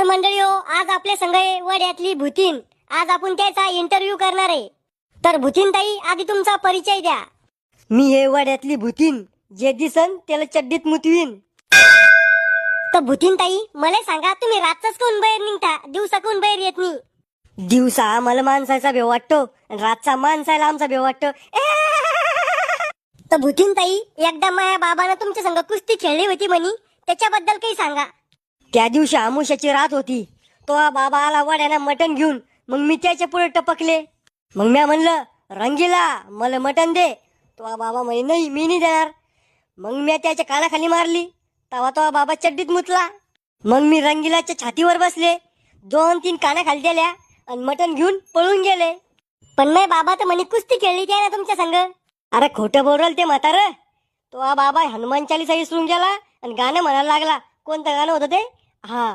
मंडळी हो, आज आपले संघ आहे वड्यातली भूतीन. आज आपण त्याचा इंटरव्ह्यू करणार आहे. तर भूतीन ताई, आधी तुमचा परिचय द्या. मी हे वाड्यातली भूतीन, जे दिसन त्याला चड्डीत मुतवीन. तर भूतीन ताई, मला सांगा, तुम्ही रातच कोण बाहेर निघता, दिवसा कोण बाहेर येत नाही? दिवसा आम्हाला माणसाचा भेव वाटतो आणि रातचा माणसाला आमचा भेव वाटतो. तर भूतीन ताई, एकदा माझ्या बाबानं तुमच्या संग कुस्ती खेळली होती म्हणी, त्याच्याबद्दल काही सांगा. त्या दिवशी आमुष्याची रात होती. तो बाबा आला वाड्यानं मटण घेऊन. मग मी त्याच्या पुढे टपकले. मग मी म्हणलं, रंगीला मला मटण दे. तो बाबा म्हणे, नाही मी नाही देणार. मग मी त्याच्या कानाखाली मारली. तेव्हा तो बाबा चड्डीत मुतला. मग मी रंगीलाच्या छातीवर बसले, 2-3 कानाखाली दिल्या आणि मटण घेऊन पळून गेले. पण माझ्या बाबा तर म्हणे कुस्ती खेळली त्या ना तुमच्या संग. अरे खोटं बोलल ते म्हातारं. तो बाबा हनुमान चालीसा विसरून गेला आणि गाणं म्हणायला लागला. कोणतं गाणं होतं ते? हा,